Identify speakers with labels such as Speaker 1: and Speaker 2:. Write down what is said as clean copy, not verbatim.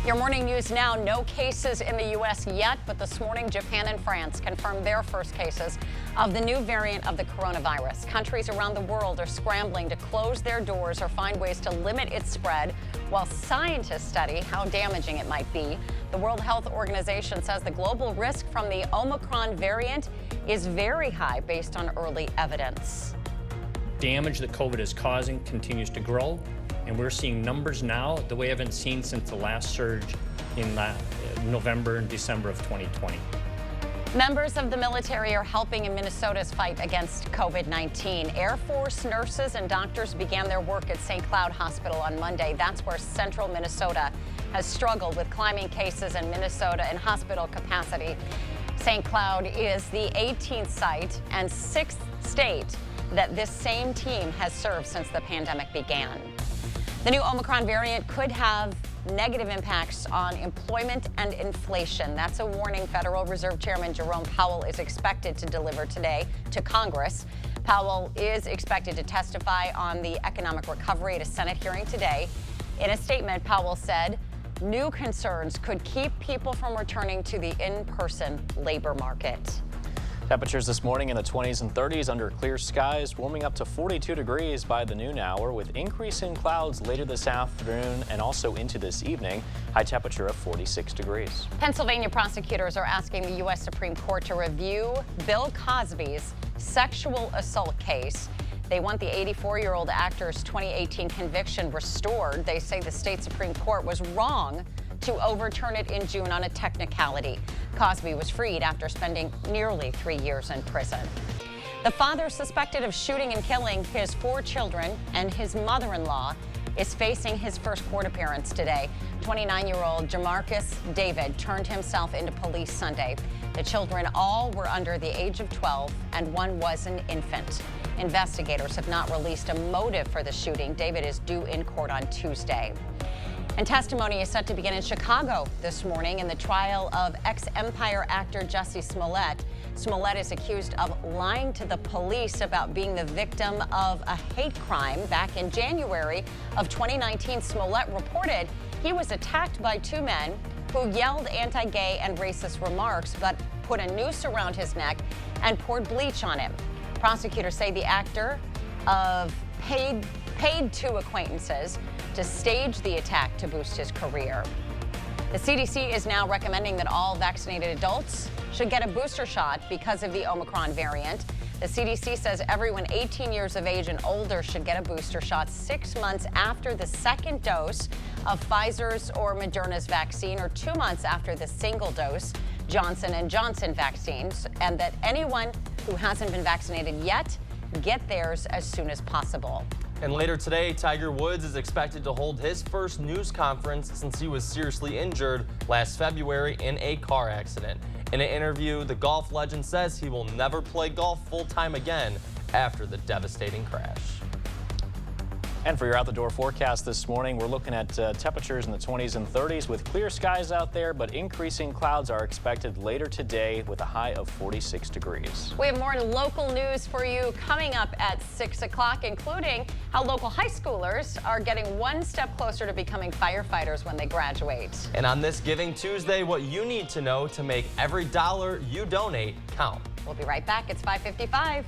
Speaker 1: Your morning news now, no cases in the U.S. yet, but this morning Japan and France confirmed their first cases of the new variant of the coronavirus. Countries around the world are scrambling to close their doors or find ways to limit its spread, while scientists study how damaging it might be. The World Health Organization says the global risk from the Omicron variant is very high based on early evidence.
Speaker 2: Damage that COVID is causing continues to grow, and we're seeing numbers now that we haven't seen since the last surge in November and December of 2020.
Speaker 1: Members of the military are helping in Minnesota's fight against COVID-19. Air Force nurses and doctors began their work at St. Cloud Hospital on Monday. That's where central Minnesota has struggled with climbing cases in Minnesota and hospital capacity. St. Cloud is the 18th site and 6th state that this same team has served since the pandemic began. The new Omicron variant could have negative impacts on employment and inflation. That's a warning Federal Reserve Chairman Jerome Powell is expected to deliver today to Congress. Powell is expected to testify on the economic recovery at a Senate hearing today. In a statement, Powell said new concerns could keep people from returning to the in-person labor market.
Speaker 3: Temperatures this morning in the 20s and 30s under clear skies, warming up to 42 degrees by the noon hour with increasing clouds later this afternoon and also into this evening. High temperature of 46 degrees.
Speaker 1: Pennsylvania prosecutors are asking the U.S. Supreme Court to review Bill Cosby's sexual assault case. They want the 84-year-old actor's 2018 conviction restored. They say the state Supreme Court was wrong to overturn it in June on a technicality. Cosby was freed after spending nearly 3 years in prison. The father suspected of shooting and killing his 4 children and his mother-in-law is facing his first court appearance today. 29-year-old Jamarcus David turned himself into police Sunday. The children all were under the age of 12 and one was an infant. Investigators have not released a motive for the shooting. David is due in court on Tuesday. And testimony is set to begin in Chicago this morning in the trial of ex-Empire actor Jussie Smollett. Smollett is accused of lying to the police about being the victim of a hate crime. Back in January of 2019, Smollett reported he was attacked by 2 men who yelled anti-gay and racist remarks, but put a noose around his neck and poured bleach on him. Prosecutors say the actor paid 2 acquaintances to stage the attack to boost his career. The CDC is now recommending that all vaccinated adults should get a booster shot because of the Omicron variant. The CDC says everyone 18 years of age and older should get a booster shot 6 months after the second dose of Pfizer's or Moderna's vaccine, or 2 months after the single dose Johnson & Johnson vaccines, and that anyone who hasn't been vaccinated yet get theirs as soon as possible.
Speaker 4: And later today, Tiger Woods is expected to hold his first news conference since he was seriously injured last February in a car accident. In an interview, the golf legend says he will never play golf full-time again after the devastating crash.
Speaker 3: And for your out-the-door forecast this morning, we're looking at temperatures in the 20s and 30s with clear skies out there, but increasing clouds are expected later today with a high of 46 degrees.
Speaker 1: We have more local news for you coming up at 6 o'clock, including how local high schoolers are getting one step closer to becoming firefighters when they graduate.
Speaker 4: And on this Giving Tuesday, what you need to know to make every dollar you donate count.
Speaker 1: We'll be right back. It's 5:55.